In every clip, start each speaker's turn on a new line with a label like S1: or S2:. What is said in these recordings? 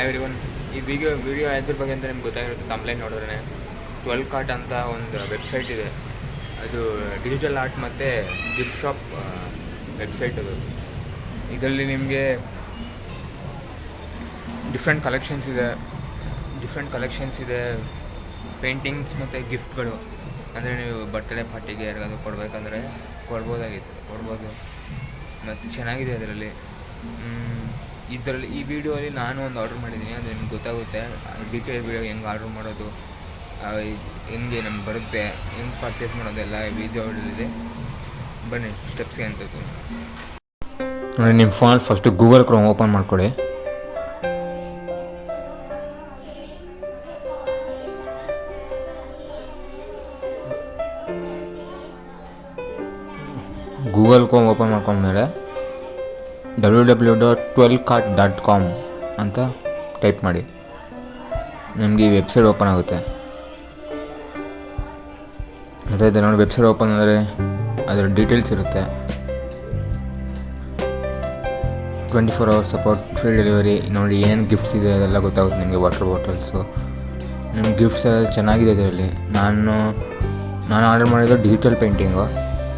S1: Hi everyone. ಈ video ಯಾವ್ದ್ರ ಬಗ್ಗೆ ಅಂತ ನಿಮ್ಗೆ ಗೊತ್ತಾಗಿರುತ್ತೆ. ತಮ್ಲೈನ್ ನೋಡಿದ್ರೆ 12 ಕಾರ್ಟ್ ಅಂತ ಒಂದು ವೆಬ್ಸೈಟ್ ಇದೆ. ಅದು ಡಿಜಿಟಲ್ ಆರ್ಟ್ ಮತ್ತು ಗಿಫ್ಟ್ ಶಾಪ್ ವೆಬ್ಸೈಟ್. ಅದು ಇದರಲ್ಲಿ ನಿಮಗೆ ಡಿಫ್ರೆಂಟ್ ಕಲೆಕ್ಷನ್ಸ್ ಇದೆ ಪೇಂಟಿಂಗ್ಸ್ ಮತ್ತು ಗಿಫ್ಟ್ಗಳು. ಅಂದರೆ ನೀವು ಬರ್ತ್ಡೇ ಪಾರ್ಟಿಗೆ ಯಾರಿಗಾದ್ರು ಕೊಡಬೇಕಂದ್ರೆ ಕೊಡ್ಬೋದು. ಮತ್ತು ಚೆನ್ನಾಗಿದೆ ಅದರಲ್ಲಿ. ಈ ವಿಡಿಯೋಲಿ ನಾನು ಒಂದು ಆರ್ಡ್ರ್ ಮಾಡಿದ್ದೀನಿ. ಅದು ನಿಮ್ಗೆ ಗೊತ್ತಾಗುತ್ತೆ ಡೀಟೇಲ್ ವಿಡಿಯೋ ಹೆಂಗೆ ಆರ್ಡ್ರ್ ಮಾಡೋದು, ಹೆಂಗೆ ನಮ್ಗೆ ಬರುತ್ತೆ, ಹೆಂಗೆ ಪರ್ಚೇಸ್ ಮಾಡೋದೆಲ್ಲ ವಿಡಿಯೋಗಳಿದೆ. ಬನ್ನಿ ಸ್ಟೆಪ್ಸ್ಗೆ ಅಂತ ನೋಡಿ. ನಿಮ್ಮ ಫೋನಲ್ಲಿ ಫಸ್ಟು ಗೂಗಲ್ ಕ್ರೋಮ್ ಓಪನ್ ಮಾಡ್ಕೊಳ್ಳಿ. ಗೂಗಲ್ ಕ್ರೋಮ್ ಓಪನ್ ಮಾಡ್ಕೊಂಡ್ಮೇಲೆ www.12cart.com ಅಂತ ಟೈಪ್ ಮಾಡಿ. ನಿಮಗೆ ಈ ವೆಬ್ಸೈಟ್ ಓಪನ್ ಆಗುತ್ತೆ. ಅದಾಯ್ತು ನೋಡಿ. ವೆಬ್ಸೈಟ್ ಓಪನ್ ಅಂದರೆ ಅದರ ಡೀಟೇಲ್ಸ್ ಇರುತ್ತೆ. 24 hours ಸಪೋರ್ಟ್, ಫ್ರೀ ಡೆಲಿವರಿ. ನೋಡಿ ಏನೇನು ಗಿಫ್ಟ್ಸ್ ಇದೆ ಅದೆಲ್ಲ ಗೊತ್ತಾಗುತ್ತೆ ನಿಮಗೆ. ವಾಟರ್ ಬಾಟಲ್ಸು, ನಿಮ್ಮ ಗಿಫ್ಟ್ಸ್ ಎಲ್ಲ ಚೆನ್ನಾಗಿದೆ ಇದರಲ್ಲಿ. ನಾನು ಆರ್ಡರ್ ಮಾಡಿದ್ದು ಡಿಜಿಟಲ್ ಪೇಂಟಿಂಗು,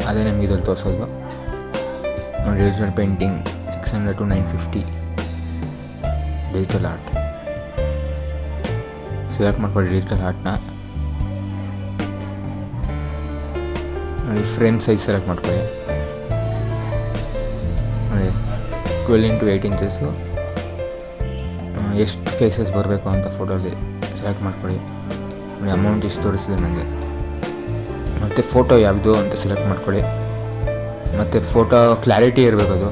S1: ಅದೇ ನಿಮ್ಗೆ ಇದ್ರಲ್ಲಿ ತೋರಿಸೋದು. Digital painting 600 to 950 digital art. Select ಮಾಡ್ಕೊಳ್ಳಿ ಡಿಜಿಟಲ್ ಆರ್ಟ್ನ. ನೋಡಿ ಫ್ರೇಮ್ ಸೈಜ್ ಸೆಲೆಕ್ಟ್ ಮಾಡ್ಕೊಳ್ಳಿ. ನೋಡಿ 12 into 8 inches. ಎಷ್ಟು ಫೇಸಸ್ ಬರಬೇಕು ಅಂತ ಫೋಟೋಲಿ ಸೆಲೆಕ್ಟ್ ಮಾಡ್ಕೊಳ್ಳಿ. ನೋಡಿ ಅಮೌಂಟ್ ಎಷ್ಟು ತೋರಿಸಿದೆ ನನಗೆ. ಮತ್ತು ಫೋಟೋ ಯಾವುದು ಅಂತ ಸೆಲೆಕ್ಟ್ ಮಾಡ್ಕೊಳ್ಳಿ. ಮತ್ತು ಫೋಟೋ ಕ್ಲಾರಿಟಿ ಇರಬೇಕು. ಅದು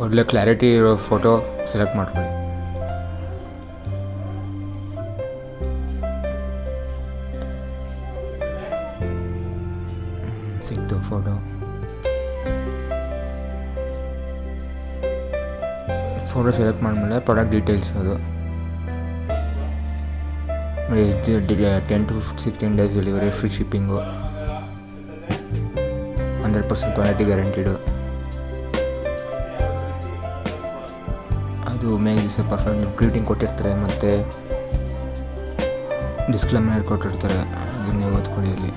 S1: ಒಳ್ಳೆ ಕ್ಲಾರಿಟಿ ಇರೋ ಫೋಟೋ ಸೆಲೆಕ್ಟ್ ಮಾಡ್ಕೊಳ್ಳಿ. ಸಿಕ್ತು ಫೋಟೋ ಸೆಲೆಕ್ಟ್ ಮಾಡಿದ್ಮೇಲೆ ಪ್ರಾಡಕ್ಟ್ ಡೀಟೇಲ್ಸ್. ಅದು 10 to 16 days delivery, free shipping, 100% quality guaranteed. ಅದು ಮೇಕ್ ದಿಸ್ ಪರ್ಫೆಕ್ಟ್ ಗ್ರೀಟಿಂಗ್ ಕೊಟ್ಟಿರ್ತಾರೆ ಮತ್ತು ಡಿಸ್ಕ್ಲೇಮರ್ ಕೊಟ್ಟಿರ್ತಾರೆ. ಅದನ್ನು ನೀವು ಓದ್ಕೊಳ್ಳಿ ಅಲ್ಲಿ.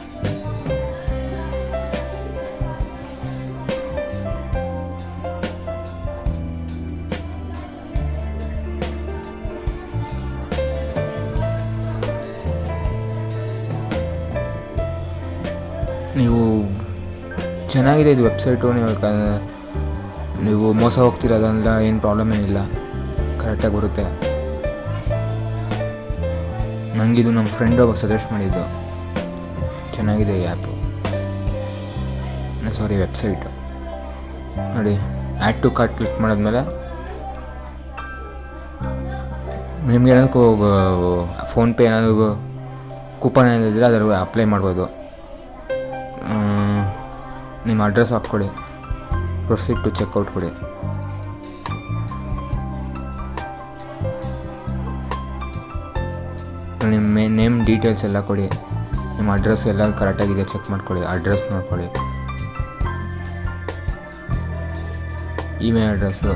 S1: ನೀವು ಚೆನ್ನಾಗಿದೆ ಇದು ವೆಬ್ಸೈಟು. ನೀವು ಮೋಸ ಹೋಗ್ತಿರೋದ್ರಿಂದ ಏನು ಪ್ರಾಬ್ಲಮ್ ಏನಿಲ್ಲ, ಕರೆಕ್ಟಾಗಿ ಬರುತ್ತೆ. ನನಗಿದು ನಮ್ಮ ಫ್ರೆಂಡ್ ಒಬ್ಬ ಸಜೆಸ್ಟ್ ಮಾಡಿದ್ದು. ಚೆನ್ನಾಗಿದೆ ಈ ಆ್ಯಪು, ವೆಬ್ಸೈಟು. ನೋಡಿ ಆ್ಯಡ್ ಟು ಕಾರ್ಟ್ ಕ್ಲಿಕ್ ಮಾಡಿದ್ಮೇಲೆ ನಿಮ್ಗೆ ಏನಾದ್ರು ಫೋನ್ಪೇ ಏನಾದ್ರು ಕೂಪನ್ ಏನಿದ್ರೆ ಅದರ ಅಪ್ಲೈ ಮಾಡ್ಬೋದು. ನಿಮ್ಮ ಅಡ್ರೆಸ್ ಹಾಕ್ಕೊಡಿ, ಪ್ರೊಸೀಡ್ ಟು ಚೆಕ್ಔಟ್ ಕೊಡಿ. ನಿಮ್ಮ ನೇಮ್ ಡೀಟೇಲ್ಸ್ ಎಲ್ಲ ಕೊಡಿ. ನಿಮ್ಮ ಅಡ್ರೆಸ್ ಎಲ್ಲ ಕರೆಕ್ಟಾಗಿದೆ ಚೆಕ್ ಮಾಡ್ಕೊಳ್ಳಿ. ಅಡ್ರೆಸ್ ನೋಡ್ಕೊಳ್ಳಿ. ಇಮೇಲ್ ಅಡ್ರೆಸ್ಸು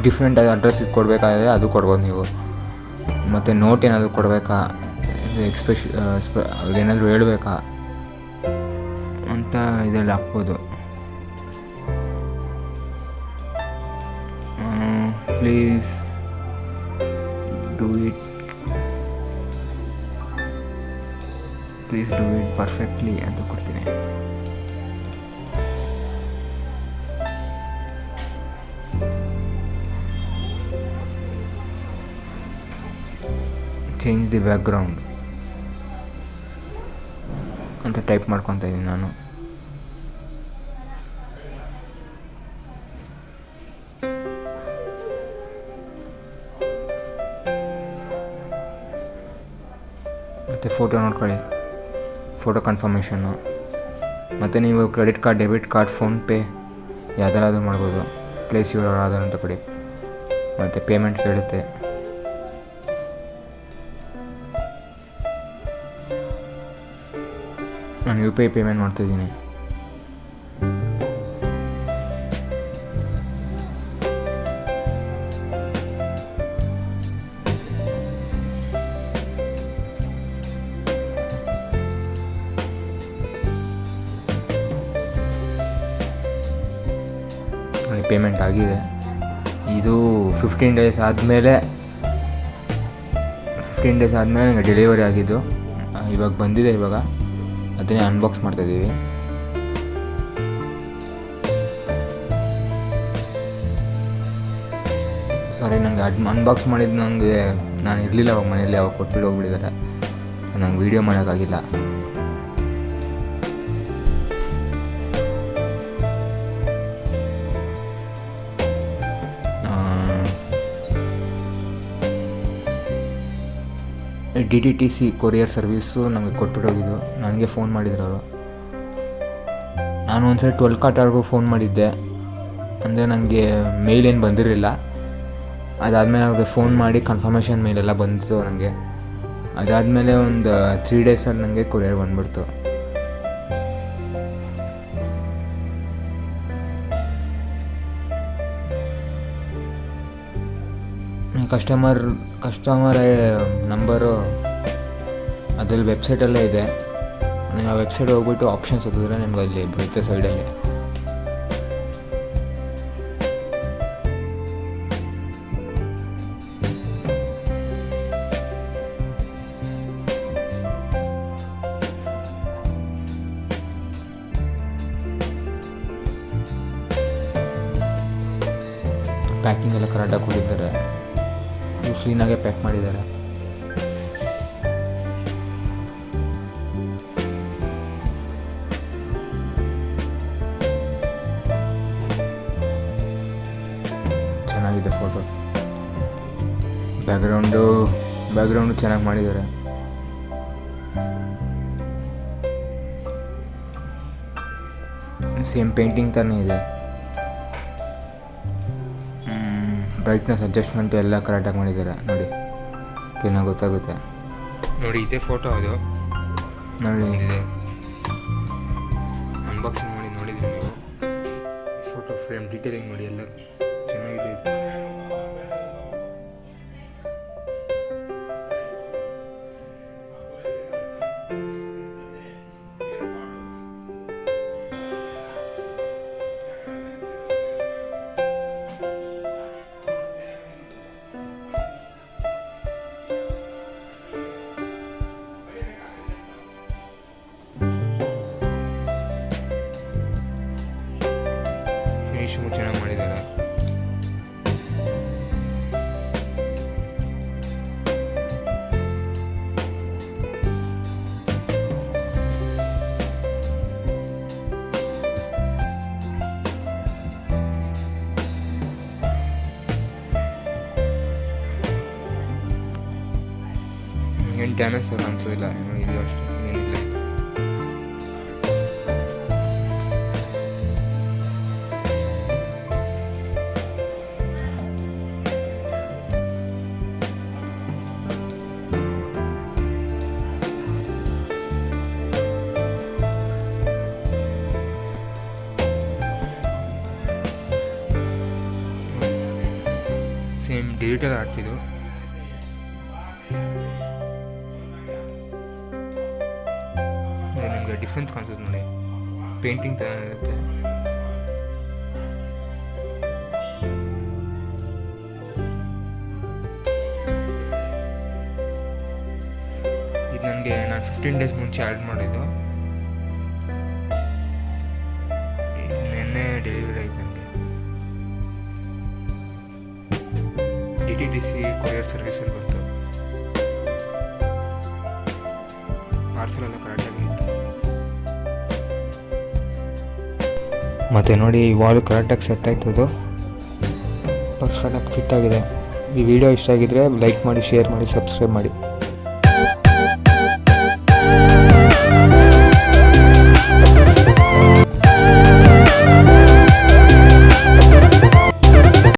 S1: ಡಿಫ್ರೆಂಟ್ ಅಡ್ರೆಸ್ ಕೊಡಬೇಕಾದ್ರೆ ಅದು ಕೊಡ್ಬೋದು ನೀವು. ಮತ್ತು ನೋಟ್ ಏನಾದರೂ ಕೊಡಬೇಕಾ, ಏನಾದರೂ ಹೇಳಬೇಕಾ ಅಂತ ಇದರಲ್ಲಿ ಹಾಕ್ಬೋದು. ಪ್ಲೀಸ್ ಡೂ ಇಟ್ ಪರ್ಫೆಕ್ಟ್ಲಿ ಅಂತ ಕೊಡ್ತೀನಿ. ಚೇಂಜ್ ದಿ ಬ್ಯಾಕ್ಗ್ರೌಂಡ್ ಅಂತ ಟೈಪ್ ಮಾಡ್ಕೊತಾ ಇದ್ದೀನಿ ನಾನು. ಮತ್ತು ಫೋಟೋ ನೋಡ್ಕೊಳ್ಳಿ, ಫೋಟೋ ಕನ್ಫರ್ಮೇಷನ್ನು. ಮತ್ತು ನೀವು credit card, debit card, PhonePe ಯಾವುದಾದ್ರೂ ಮಾಡ್ಬೋದು. ಪ್ಲೇಸ್ ಯುವರ್ ಆಧಾರ್ ಅಂತ ಕೊಡಿ. ಮತ್ತು ಪೇಮೆಂಟ್ ಕೇಳುತ್ತೆ. ನಾನು UPI ಪೇಮೆಂಟ್ ಮಾಡ್ತಾಯಿದ್ದೀನಿ. ಪೇಮೆಂಟ್ ಆಗಿದೆ. ಇದು 15 ಡೇಸ್ ಆದಮೇಲೆ ನನಗೆ ಡೆಲಿವರಿ ಆಗಿದ್ದು. ಇವಾಗ ಬಂದಿದೆ. ಇವಾಗ ಅದನ್ನೇ ಅನ್ಬಾಕ್ಸ್ ಮಾಡ್ತಾಯಿದ್ದೀವಿ. ಸಾರಿ, ನನಗೆ ಅನ್ಬಾಕ್ಸ್ ಮಾಡಿದ್ದು ನಾನು ಇರಲಿಲ್ಲ ಅವಾಗ ಮನೇಲಿ. ಅವಾಗ ಕೊಟ್ಬಿಟ್ಟು ಹೋಗ್ಬಿಟ್ಟಿದ್ದಾರೆ. ನಂಗೆ ವೀಡಿಯೋ ಮಾಡೋಕ್ಕಾಗಿಲ್ಲ. DTTC ಕೊರಿಯರ್ ಸರ್ವೀಸು ನಮಗೆ ಕೊಟ್ಬಿಟ್ಟು ಹೋಗಿದ್ದು. ನನಗೆ ಫೋನ್ ಮಾಡಿದ್ರು ಅವರು. ನಾನು ಒಂದ್ಸರಿ 12 ಕಾರ್ಟ್ವರೆಗೂ ಫೋನ್ ಮಾಡಿದ್ದೆ. ಅಂದರೆ ನನಗೆ ಮೇಲ್ ಏನು ಬಂದಿರಲಿಲ್ಲ. ಅದಾದಮೇಲೆ ಅವ್ರಿಗೆ ಫೋನ್ ಮಾಡಿ ಕನ್ಫರ್ಮೇಷನ್ ಮೇಲೆಲ್ಲ ಬಂದಿತ್ತು ನನಗೆ. ಅದಾದಮೇಲೆ ಒಂದು 3 ಡೇಸಲ್ಲಿ ನನಗೆ ಕೊರಿಯರ್ ಬಂದ್ಬಿಡ್ತು. ಕಸ್ಟಮರ್ ನಂಬರು ಅದರಲ್ಲಿ ವೆಬ್ಸೈಟಲ್ಲೇ ಇದೆ. ನೀವು ಆ ವೆಬ್ಸೈಟ್ ಹೋಗ್ಬಿಟ್ಟು ಆಪ್ಷನ್ಸ್ ಓದಿದ್ರೆ ನಿಮ್ಗೆ ಅಲ್ಲಿ ಬರುತ್ತೆ ಸೈಡಲ್ಲಿ. ಪ್ಯಾಕಿಂಗ್ ಎಲ್ಲ ಕರೆಕ್ಟಾಗಿ ಕೊಟ್ಟಿದ್ದಾರೆ. ಕ್ಲೀನಾಗೆ ಪ್ಯಾಕ್ ಮಾಡಿದ್ದಾರೆ. ಚೆನ್ನಾಗಿದೆ ಫೋಟೋ. ಬ್ಯಾಕ್ಗ್ರೌಂಡು ಚೆನ್ನಾಗಿ ಮಾಡಿದ್ದಾರೆ. ಸೇಮ್ ಪೇಂಟಿಂಗ್ ಥರನೇ ಇದೆ. ಬ್ರೈಟ್ನೆಸ್ ಅಡ್ಜಸ್ಟ್ಮೆಂಟ್ ಎಲ್ಲ ಕರೆಕ್ಟಾಗಿ ಮಾಡಿದ್ದಾರೆ ನೋಡಿ. ಕ್ಲೀನಾಗಿ ಗೊತ್ತಾಗುತ್ತೆ ನೋಡಿ. ಇದೇ ಫೋಟೋ ಅದು ನೋಡಿ. ಇದೆ ಅನ್ಬಾಕ್ಸಿಂಗ್ ಮಾಡಿ ನೋಡಿದ್ರಿ ನೀವು. ಫೋಟೋ ಫ್ರೇಮ್ ಡೀಟೇಲಿಂಗ್ ನೋಡಿ, ಎಲ್ಲ ಚೆನ್ನಾಗಿದೆ ಇದು. ಫಿನಿಶಿಂಗು ಚೆನ್ನಾಗಿ ಮಾಡಿದ್ದಾರೆ. ಏನು ಡ್ಯಾಮೇಜ್ ಎಲ್ಲ ಅನಿಸೋದಿಲ್ಲ. ಇದು ಅಷ್ಟೇ, ಏನಿಲ್ಲ. ಸೇಮ್ ಡಿಜಿಟಲ್ ಆರ್ಟ್ ಇದು. ನಿಮಗೆ ಡಿಫ್ರೆನ್ಸ್ ಕಾಣಿಸುತ್ತೆ ನೋಡಿ. ಪೇಂಟಿಂಗ್ ಥರ ಇರುತ್ತೆ. ಇದು ನನಗೆ ನಾನು 15 ಡೇಸ್ ಮುಂಚೆ ಆರ್ಡರ್ ಮಾಡಿದ್ದು. ನೆನ್ನೆ ಡೆಲಿವರಿ ಆಯ್ತು ನನಗೆ. DTTC ಕೊರಿಯರ್ ಸರ್ವಿಸಲ್ಲಿ ಬಂತು. ಪಾರ್ಸಲ್ ಎಲ್ಲ ಕರೆಕ್ಟಾಗಿ ಇತ್ತು. ಮತ್ತು ನೋಡಿ, ಈ ವಾಲ್ ಕರೆಕ್ಟಾಗಿ ಸೆಟ್ ಆಯ್ತದು. ಪರ್ಫೆಕ್ಟಾಗಿ ಫಿಟ್ ಆಗಿದೆ. ಈ ವಿಡಿಯೋ ಇಷ್ಟ ಆಗಿದ್ರೆ ಲೈಕ್ ಮಾಡಿ, ಶೇರ್ ಮಾಡಿ, ಸಬ್ಸ್ಕ್ರೈಬ್ ಮಾಡಿ.